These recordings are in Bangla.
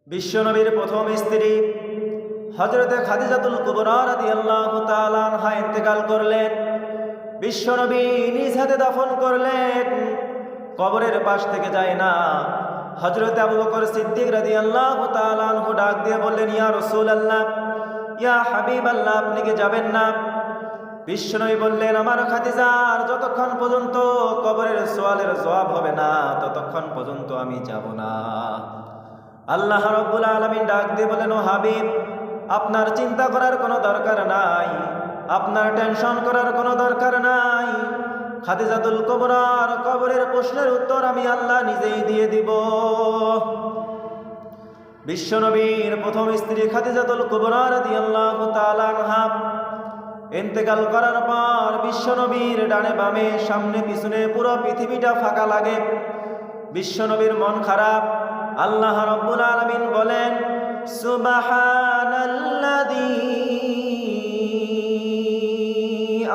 বিশ্বনবীর প্রথম স্ত্রী হযরতে খাদিজাতুল কুবরা রাদিয়াল্লাহু তাআলা আনহা ইন্তেকাল করলেন। বিশ্বনবী নিজ হাতে দাফন করলেন। কবরের পাশ থেকে যায় না। হযরতে আবু বকর সিদ্দিক রাদিয়াল্লাহু তাআলা আনহু ডাক দিয়ে বললেন, ইয়া রাসূলুল্লাহ, ইয়া হাবিবাল্লাহ, আপনি কি যাবেন না? বিশ্বনবী বললেন, আমার খাদিজার যতক্ষণ পর্যন্ত কবরের সওয়ালের জবাব হবে না ততক্ষণ পর্যন্ত আমি যাব না। আল্লাহ রাব্বুল আলামিন ডাক দিয়ে বলেন, ও হাবিব, আপনার চিন্তা করার কোনো দরকার নাই, আপনার টেনশন করার কোনো দরকার নাই। খাদিজাতুল কুবরার কবরের প্রশ্নের উত্তর আমি আল্লাহ নিজেই দিয়ে দিব। বিশ্বনবীর প্রথম স্ত্রী খাদিজাতুল কুবরা রাদিয়াল্লাহু তাআলা আনহা ইন্তেকাল করার পর বিশ্বনবীর ডানে বামে সামনে পিছনে পুরো পৃথিবীটা ফাঁকা লাগে। বিশ্বনবীর মন খারাপ। আল্লাহ রাব্বুল আলামিন বলেন, সুবহানাল্লাযী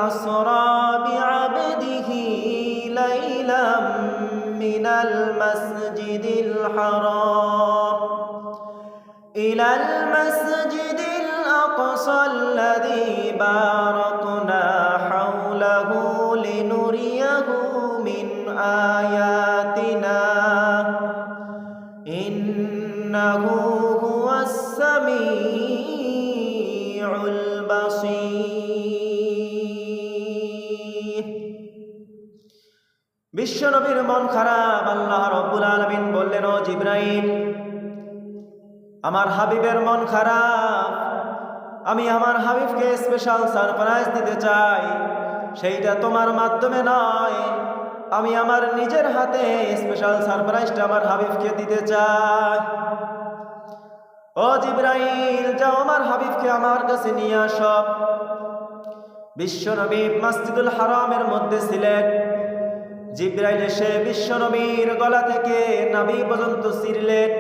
আসরা বিআবদিহি লাইলাম মিনাল মাসজিদিল হারাম ইলাল মাসজিদিল আকসাল্লাযী বারাকনা হাওলাহু লিনুরিয়াহু মিন আয়াতিনা ইন্নাহু হুয়াস সামিউল বাসীর। বিশ্বনবীর মন খারাপ। আল্লাহ রাব্বুল আলামিন বললেন, ও জিবরাইল, আমার হাবিবের মন খারাপ, আমি আমার হাবিবকে স্পেশাল সারপ্রাইজ দিতে চাই। সেইটা তোমার মাধ্যমে নয়, আমি আমার নিজের হাতে স্পেশাল সারপ্রাইজটা আমার হাবিবকে দিতে চাই। ও জিবরাইল, যাও আমার হাবিবকে আমার কাছে নিয়ে আসো। বিশ্বনবী মসজিদুল হারামের মধ্যে ছিলেন। জিবরাইল এসে বিশ্বনবীর গলা থেকে নাভি পর্যন্ত ছিঁড়লেন।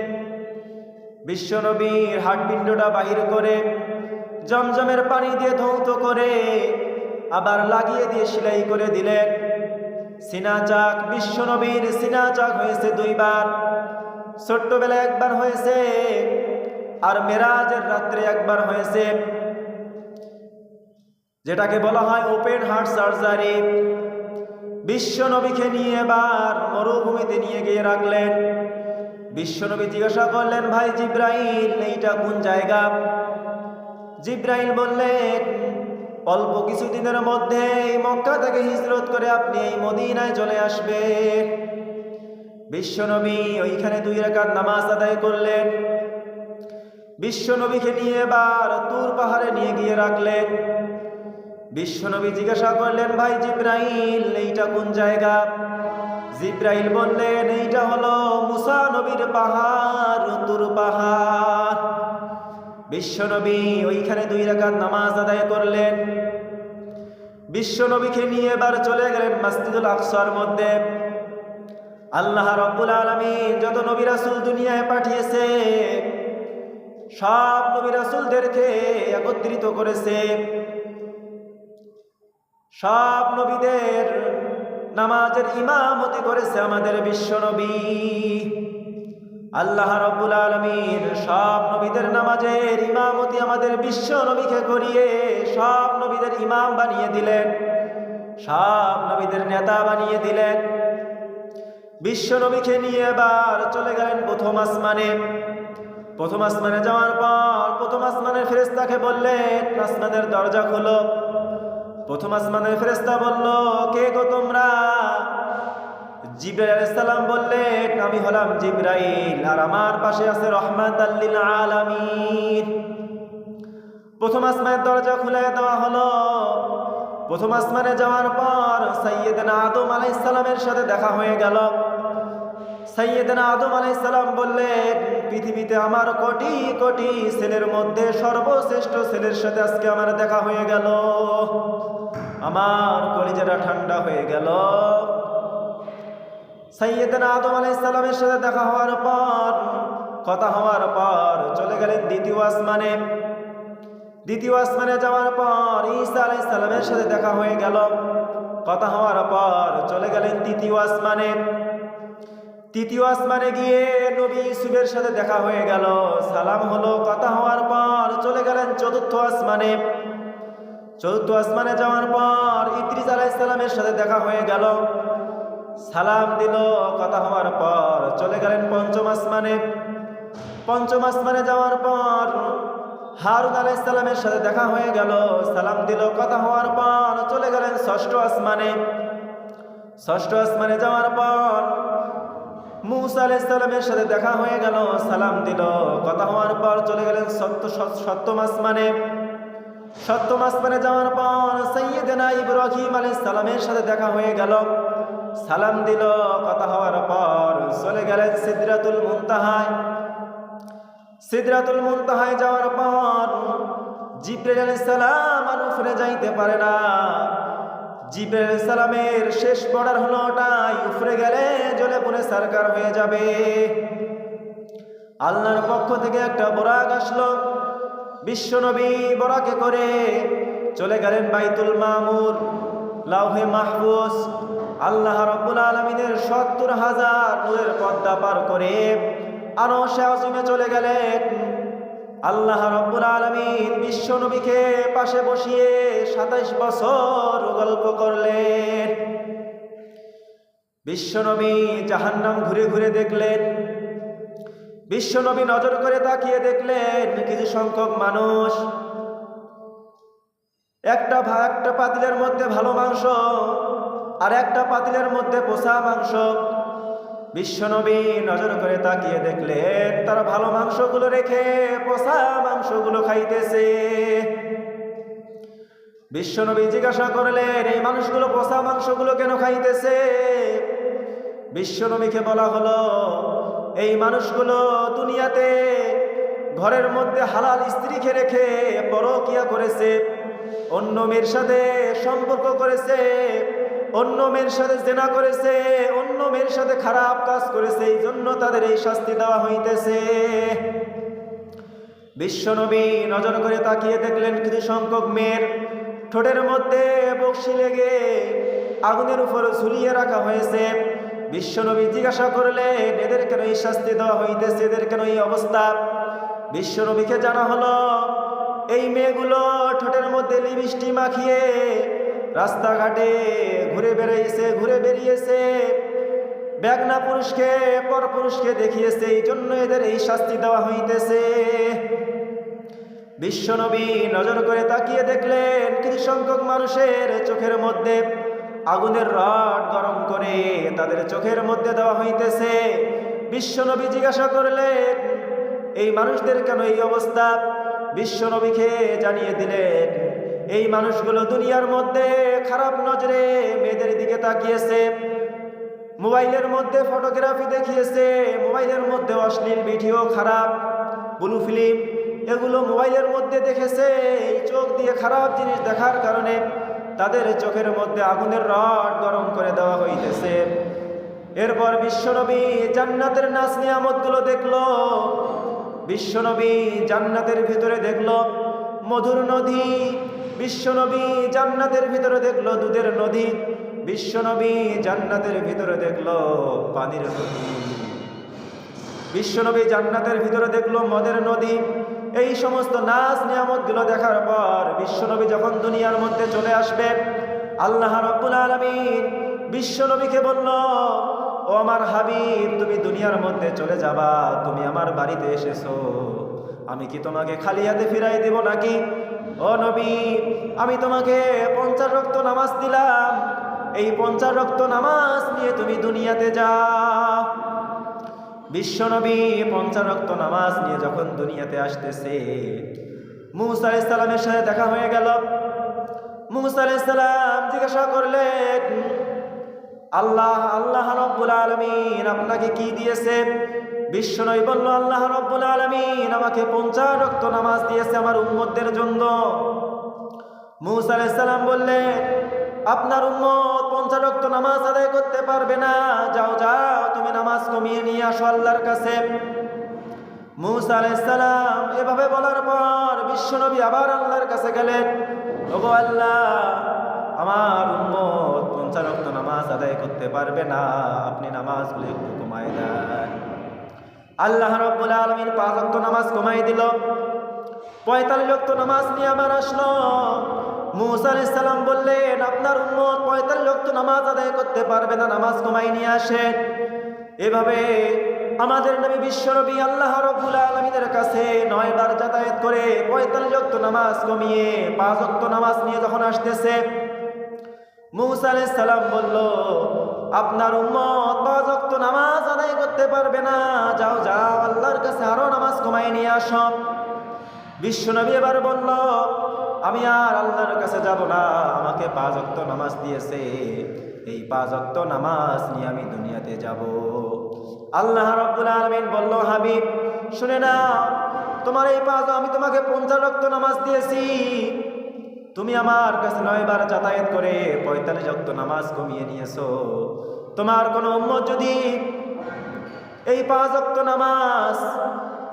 বিশ্বনবীর হাড়পিণ্ডটা বাহির করে জমজমের পানি দিয়ে ধৌত করে আবার লাগিয়ে দিয়ে সেলাই করে দিলেন। সিনা চাক, বিশ্বনবীর সিনা চাক হয়েছে দুইবার। ছোট্টবেলায় একবার হয়েছে, আর মেরাজের রাত্রে একবার হয়েছে, যেটাকে বলা হয় ওপেন হার্ট সার্জারি। বিশ্বনবীকে নিয়ে এবার মরুভূমিতে নিয়ে গিয়ে রাখলেন। বিশ্বনবী জিজ্ঞাসা করলেন, ভাই জিবরাইল, এইটা কোন জায়গা? জিবরাইল বললেন, অল্প কিছুদিনের মধ্যে মক্কা থেকে হিজরত করে আপনি এই মদিনায় চলে আসবেন। বিশ্বনবী ওইখানে 2 রাকাত নামাজ আদায় করলেন। বিশ্বনবীকে নিয়ে এবার তুর পাহাড়ে নিয়ে গিয়ে রাখলেন। বিশ্বনবী জিজ্ঞাসা করলেন, ভাই জিবরাইল, এইটা কোন জায়গা? জিবরাইল বললেন, এইটা হলো মুসা নবীর পাহাড়, তুর পাহাড়। বিশ্বনবী ওইখানে 2 রাকাত নামাজ আদায় করলেন। বিশ্বনবীকে নিয়ে এবার চলে গেলেন মসজিদুল আকসার মধ্যে। আল্লাহ রাব্বুল আলামিন যত নবী রাসূল দুনিয়ায় পাঠিয়েছে সব নবী রাসূলদেরকে একত্রিত করেছে। সব নবীদের নামাজের ইমামতি করেছে আমাদের বিশ্বনবী। আল্লাহ রাব্বুল আলামিন সব নবীদের নামাজের ইমামতি আমাদের বিশ্বনবীকে করিয়ে সব নবীদের ইমাম বানিয়ে দিলেন, সব নবীদের নেতা বানিয়ে দিলেন। বিশ্বনবীকে নিয়ে এবার চলে গেলেন প্রথম আসমানে। প্রথম আসমানে যাওয়ার পর প্রথম আসমানের ফেরেশতাকে বললেন, আসমানের দরজা খোলো। প্রথম আসমানের ফেরেশতা বলল, কে গো তোমরা? জিবরাইল আলাইহিস সালাম বললেন, আমি হলাম জিবরাইল, আর আমার পাশে আছে রাহমাতাল লিল আলামিন। প্রথম আসমানের দরজা খুলে দেওয়া হলো। প্রথম আসমানে যাওয়ার পর সাইয়্যিদানা আদম আলাইহিস সালামের সাথে দেখা হয়ে গেল। সাইয়্যিদানা আদম আলাইহিস সালাম বললেন, পৃথিবীতে আমার কোটি কোটি ছেলের মধ্যে সর্বশ্রেষ্ঠ ছেলের সাথে আজকে আমার দেখা হয়ে গেল। আমার কলিজাটা ঠান্ডা হয়ে গেল। সাইয়্যিদানা আদম আলাইহিস সালামের সাথে দেখা হওয়ার পর, কথা হওয়ার পর চলে গেলেন দ্বিতীয় আসমানে। দ্বিতীয় আসমানে যাওয়ার পর ঈসা আলাইহিস সালামের সাথে দেখা হয়ে গেল। কথা হওয়ার পর চলে গেলেন তৃতীয় আসমানে। তৃতীয় আসমানে গিয়ে নবী ইউসুফের সাথে দেখা হয়ে গেল, সালাম হলো, কথা হওয়ার পর চলে গেলেন চতুর্থ আসমানে। চতুর্থ আসমানে যাওয়ার পর ইদ্রিস আলাইহিস সালামের সাথে দেখা হয়ে গেল, সালাম দিল, কথা হওয়ার পর চলে গেলেন পঞ্চম আসমানে। পঞ্চম আসমানে যাওয়ার পর হারুন আলাইহিস সালামের সাথে দেখা হয়ে গেল, সালাম দিল, কথা হওয়ার পর চলে গেলেন ষষ্ঠ আসমানে। ষষ্ঠ আসমানে যাওয়ার পর মূসা আলাইহিস সালামের সাথে দেখা হয়ে গেল, সালাম দিল, কথা হওয়ার পর চলে গেলেন সপ্তম আসমানে। সপ্তম আসমানে যাওয়ার পর সাইয়্যিদনা ইব্রাহিম আলাইহিস সালামের সাথে দেখা হয়ে গেল, সালাম দিল, কথা হওয়ার পর চলে গেলেন সিদরাতুল মুনতাহায়। সিদরাতুল মুনতাহায় যাওয়ার পর জিবরাইল আলাইহিস সালাম আর উপরে যাইতে পারে না। জিবরাইল আলাইহিস সালামের শেষ বর্ডার হলো ওটাই, উপরে গেলে জ্বলে পুড়ে সারকার হয়ে যাবে। আল্লাহর পক্ষ থেকে একটা বরাক আসলো, বিশ্বনবী বরাকে করে চলে গেলেন বাইতুল মামুর, লাউহে মাহফুজ। আল্লাহ রাব্বুল আলামিনের ৭০,০০০ নূরের পর্দা পার করে আরশে আযিমে চলে গেলেন। আল্লাহ রাব্বুল আলামিন বিশ্বনবীকে পাশে বসিয়ে ২৭ বছর গল্প করলেন। বিশ্বনবী জাহান্নাম ঘুরে ঘুরে দেখলেন। বিশ্বনবী নজর করে তাকিয়ে দেখলেন কিছু সংখ্যক মানুষ একটা পাতিলের মধ্যে ভালো মাংস আর একটা পাতিলের মধ্যে পচা মাংস। বিশ্বনবী নজর করে তাকিয়ে দেখলেন তারা ভালো মাংসগুলো রেখে পচা মাংসগুলো খাইতেছে। বিশ্বনবী জিজ্ঞাসা করলেন, এই মানুষগুলো পচা মাংসগুলো কেন খাইতেছে? বিশ্বনবীকে বলা হলো, এই মানুষগুলো দুনিয়াতে ঘরের মধ্যে হালাল স্ত্রীকে রেখে পরকিয়া করেছে, অন্য মেয়ের সাথে সম্পর্ক করেছে, অন্য মেয়ের সাথে জেনা করেছে, অন্য মেয়ের সাথে খারাপ কাজ করেছে, এই জন্য তাদের এই শাস্তি দেওয়া হইতেছে। বিশ্বনবী নজর করে তাকিয়ে দেখলেন কিছু সংখ্যক মেয়ের ঠোঁটের মধ্যে বকশি লেগে আগুনের উপর ঝুলিয়ে রাখা হয়েছে। বিশ্বনবী জিজ্ঞাসা করলেন, এদের কেন এই শাস্তি দেওয়া হইতেছে, এদের কেন এই অবস্থা? বিশ্বনবীকে জানা হলো, এই মেয়েগুলো ঠোঁটের মধ্যে লিপস্টিক মাখিয়ে রাস্তাঘাটে ঘুরে বেরিয়েছে, বেগনা পুরুষকে পর পুরুষকে দেখিয়েছে, এই জন্য এদের এই শাস্তি দেওয়া হইতেছে। বিশ্বনবী নজর করে তাকিয়ে দেখলেন কিছু সংখ্যক মানুষের চোখের মধ্যে আগুনের রড গরম করে তাদের চোখের মধ্যে দেওয়া হইতেছে। বিশ্বনবী জিজ্ঞাসা করলেন, এই মানুষদের কেন এই অবস্থা? বিশ্বনবীকে জানিয়ে দিলেন, এই মানুষগুলো দুনিয়ার মধ্যে খারাপ নজরে মেয়েদের দিকে তাকিয়েছে, মোবাইলের মধ্যে ফটোগ্রাফি দেখিয়েছে, মোবাইলের মধ্যে অশ্লীল ভিডিও, খারাপ ব্লু ফিল্ম, এগুলো মোবাইলের মধ্যে দেখেছে। এই চোখ দিয়ে খারাপ জিনিস দেখার কারণে তাদের চোখের মধ্যে আগুনের রড গরম করে দেওয়া হইতেছে। এরপর বিশ্বনবী জান্নাতের নাজ নিয়ামতগুলো দেখলো। বিশ্বনবী জান্নাতের ভিতরে দেখলো মধুর নদী, বিশ্বনবী জান্নাতের ভিতরে দেখলো দুধের নদী, বিশ্বনবী জান্নাতের ভিতরে দেখলো পানির নদী, বিশ্বনবী জান্নাতের ভিতরে দেখলো মদের নদী। এই সমস্ত নাজ নিয়ামতগুলো দেখার পর বিশ্বনবী যখন দুনিয়ার মধ্যে চলে আসবে, আল্লাহ রাব্বুল আলামিন বিশ্বনবীকে বলল, ও আমার হাবিব, তুমি দুনিয়ার মধ্যে চলে যাবা, তুমি আমার বাড়িতে এসেছো, আমি কি তোমাকে খালি হাতে ফিরাই দেব নাকি? ও নবী, আমি তোমাকে 50 ওয়াক্ত নামাজ দিলাম, এই 50 ওয়াক্ত নামাজ নিয়ে তুমি দুনিয়াতে যাও। বিশ্বনবী 50 ওয়াক্ত নামাজ নিয়ে যখন দুনিয়াতে আসতেছে, মূসা আলাইহিস সালামের সাথে দেখা হয়ে গেল। মূসা আলাইহিস সালাম জিজ্ঞাসা করলেন, আল্লাহ রাব্বুল আলামিন আপনাকে কি দিয়েছে? বিশ্বনবী বলল, আল্লাহ রাব্বুল আলামিন আমাকে 50 ওয়াক্ত নামাজ দিয়েছে আমার উম্মতদের জন্য। মূসা আলাইহিস সালাম বললেন, আপনার উম্মত 50 ওয়াক্ত নামাজ আদায় করতে পারবে না, যাও তুমি নামাজ কমিয়ে নিয়ে আসো আল্লাহর কাছে। মূসা আলাইহিস সালাম এভাবে বলার পর বিশ্বনবী আবার আল্লাহর কাছে গেলেন, ওগো আল্লাহ, আমার উম্মত 50 ওয়াক্ত নামাজ আদায় করতে পারবে না, আপনি নামাজগুলো একটু কমায় দেন। আল্লাহ রাব্বুল আলামিন 5 ওয়াক্ত নামাজ কমাই দিল। 45 ওয়াক্ত নামাজ নিয়ে আবার আসলো। মূসা আলাইহিস সালাম বললেন, আপনার উম্মত 45 ওয়াক্ত নামাজ আদায় করতে পারবে না, নামাজ কমাই নিয়ে আসেন। এভাবে আমাদের নবী বিশ্বনবী আল্লাহ রাব্বুল আলামিনের কাছে 9 বার যাতায়াত করে 45 ওয়াক্ত নামাজ কমিয়ে 5 ওয়াক্ত নামাজ নিয়ে যখন আসতেছে, মূসা আলাইহিস সালাম বলল, আপনার উম্মত 5 ওয়াক্ত নামাজ আদায় করতে পারবে না, যাও যাও আল্লাহর কাছে আরো নামাজ কমাই নিয়ে আসো। বিশ্বনবী এবার বলল, আমি আর আল্লাহর কাছে যাব না, আমাকে 5 ওয়াক্ত নামাজ দিয়েছে, এই 5 ওয়াক্ত নামাজ নিয়ে আমি দুনিয়াতে যাব। আল্লাহ রাব্বুল আলামিন বলল, হাবিব শুনে না, তোমার এই 5 আমি তোমাকে 50 ওয়াক্ত নামাজ দিয়েছি, তুমি আমার কাছে 9 বার যাতায়াত করে 45 ওয়াক্ত নামাজ কমিয়ে নিয়েছো। তোমার কোন উম্মত যদি এই 5 ওয়াক্ত নামাজ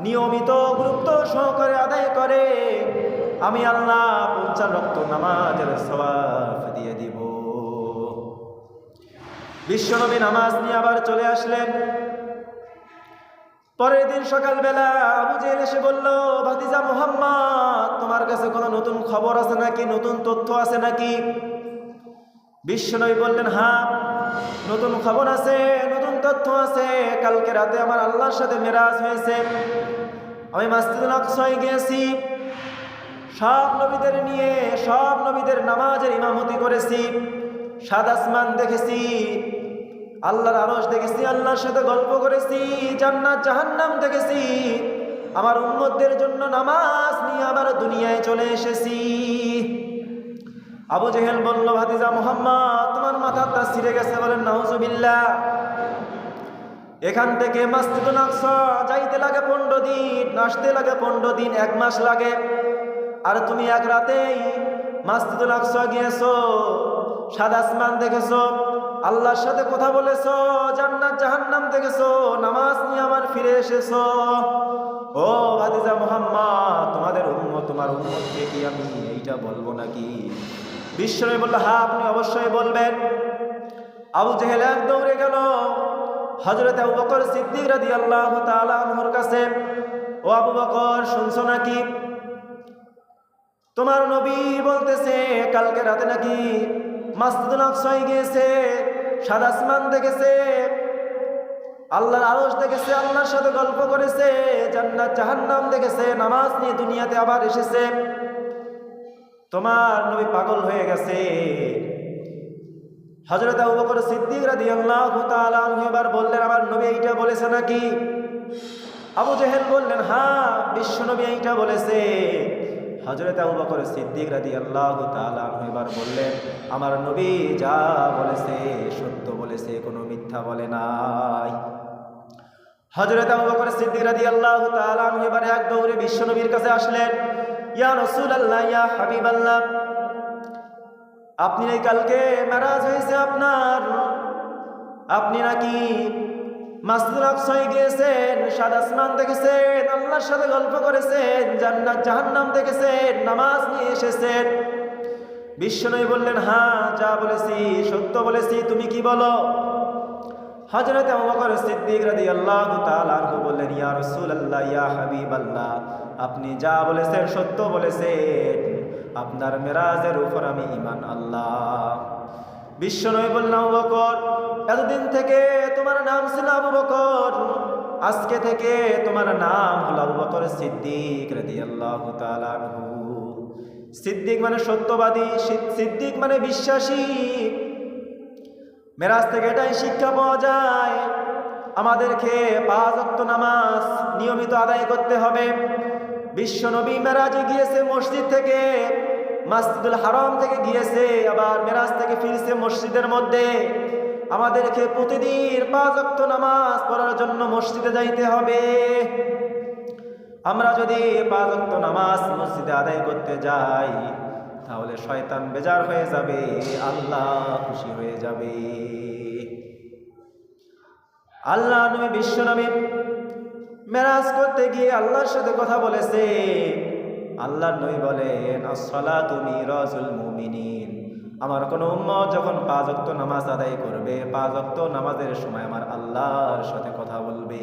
নিয়মিত গুরুত্ব সহকারে আদায় করে, আমি আল্লাহ 50 ওয়াক্ত নামাজের সওয়াব দিয়ে দিব। বিশ্বনবী নামাজ নিয়ে আবার চলে আসলেন। পরের দিন সকালবেলা আবু জেহেল এসে বলল, ভাতিজা মুহাম্মদ, তোমার কাছে কোনো নতুন খবর আছে নাকি, নতুন তথ্য আছে নাকি? বিশ্বনবী বললেন, হ্যাঁ নতুন খবর আছে, নতুন তথ্য আছে। কালকে রাতে আমার আল্লাহর সাথে মেরাজ হয়েছে, আমি মসজিদুল আকসায় গিয়েছি, সব নবীদের নিয়ে সব নবীদের নামাজের ইমামতি করেছি, সাত আসমান দেখেছি, আল্লাহর আরশ দেখেছি, আল্লাহর সাথে গল্প করেছি, জান্নাত জাহান্নাম দেখেছি, আমার উম্মতদের জন্য নামাজ নিয়ে আবার দুনিয়ায় চলে এসেছি। আবু জেহেল বলল, ভাতিজা মুহাম্মদ, তোমার মাথাটা ছিঁড়ে গেছে, বলেন নাউজুবিল্লাহ। এখান থেকে মসজিদুল আকসা যাইতে লাগে 15 দিন, আসতে লাগে 15 দিন, 1 মাস লাগে। আর তুমি এক রাতেই মসজিদুল আকসা গিয়েছো, সাত আসমান দেখেছো, আল্লাহর সাথে কথা বলেছো, জান্নাত জাহান্নাম দেখেছো, নামাজ নিয়ে আবার ফিরে এসেছো। ও ভাতিজা মুহাম্মদ, তোমাদের উম্মত, তোমার উম্মতকে কি আমি এইটা বলবো নাকি? বিশ্বনবী বলল, হ্যাঁ আপনি অবশ্যই বলবেন। আবু জেহেল এক দৌড়ে গেল হযরত আবু বকর সিদ্দিক রাদিয়াল্লাহু তাআলা আনহুর কাছে। ও আবু বকর, শুনছো নাকি? তোমার নবী বলতেছে কালকে রাতে নাকি মসজিদুল আকসায় গিয়েছে, সাত আসমান দেখেছে, আল্লাহর আরশ দেখেছে, আল্লাহর সাথে গল্প করেছে, জান্নাত জাহান্নাম দেখেছে, নামাজ নিয়ে দুনিয়াতে আবার এসেছে। তোমার নবী পাগল হয়ে গেছে। হযরত আবু বকর সিদ্দিক রাদিয়াল্লাহু তাআলা আনহু এবার বললেন, আমার নবী এইটা বলেছে নাকি? আবু জেহেল বললেন, হ্যাঁ বিশ্বনবী এইটা বলেছে। হযরত আবু বকর সিদ্দিক রাদিয়াল্লাহু তাআলা আনহু এবার বললেন, আমার নবী যা বলেছে সত্য বলেছে, কোনো মিথ্যা বলে নাই। হযরত আবু বকর সিদ্দিক রাদিয়াল্লাহু তাআলা আনহু এবার এক দৌড়ে বিশ্বনবীর কাছে আসলেন। ইয়া রাসূলুল্লাহ, ইয়া হাবিবাল্লাহ, আপনি এই কালকে মেরাজ হয়েছে আপনার, আপনি নাকি মসজিদুল আকসায় গিয়েছেন, সাত আসমান দেখেছেন, আল্লাহর সাথে গল্প করেছেন, জান্নাত জাহান্নাম দেখেছেন, নামাজ নিয়ে এসেছেন। বিশ্বনবী বললেন, হ্যাঁ যা বলেছি সত্য বলেছি, তুমি কি বলো? হযরত আবু বকর সিদ্দিক রাদিয়াল্লাহু তাআলা আনহু বললেন, ইয়া রাসূলুল্লাহ, ইয়া হাবিবাল্লাহ, আপনি যা বলেছেন সত্য বলেছেন, আপনার মেরাজের উপর আমি ঈমান আল্লাহ। বিশ্বনবী বললেন, আবু বকর, এতদিন থেকে তোমার নাম ছিল আবু বকর, আজকে থেকে তোমার নাম হলো আবু বকর সিদ্দিক রাদিয়াল্লাহু তাআলা আনহু। সিদ্দিক মানে সত্যবাদী, সিদ্দিক মানে বিশ্বাসী। মেরাজ থেকে এটাই শিক্ষা পাওয়া যায়, আমাদেরকে 5 ওয়াক্ত নামাজ নিয়মিত আদায় করতে হবে। বিশ্বনবী মেরাজে গিয়েছে মসজিদ থেকে, মসজিদুল হারাম থেকে গিয়েছে, আবার মেরাজ থেকে ফিরছে মসজিদের মধ্যে। আমাদেরকে প্রতিদিন 5 ওয়াক্ত নামাজ পড়ার জন্য মসজিদে যাইতে হবে। আমরা যদি 5 ওয়াক্ত নামাজ মসজিদে আদায় করতে যাই, তাহলে শয়তান বেজার হয়ে যাবে, আল্লাহ খুশি হয়ে যাবে। আল্লাহ নবী বিশ্বনবী মেরাজ করতে গিয়ে আল্লাহর সাথে কথা বলেছে। আল্লাহর নবী বলেন, আস-সালাতু মিরাজুল মুমিনিন, আমার কোন উম্মত যখন 5 ওয়াক্ত নামাজ আদায় করবে, 5 ওয়াক্ত নামাজের সময় আমার আল্লাহর সাথে কথা বলবে।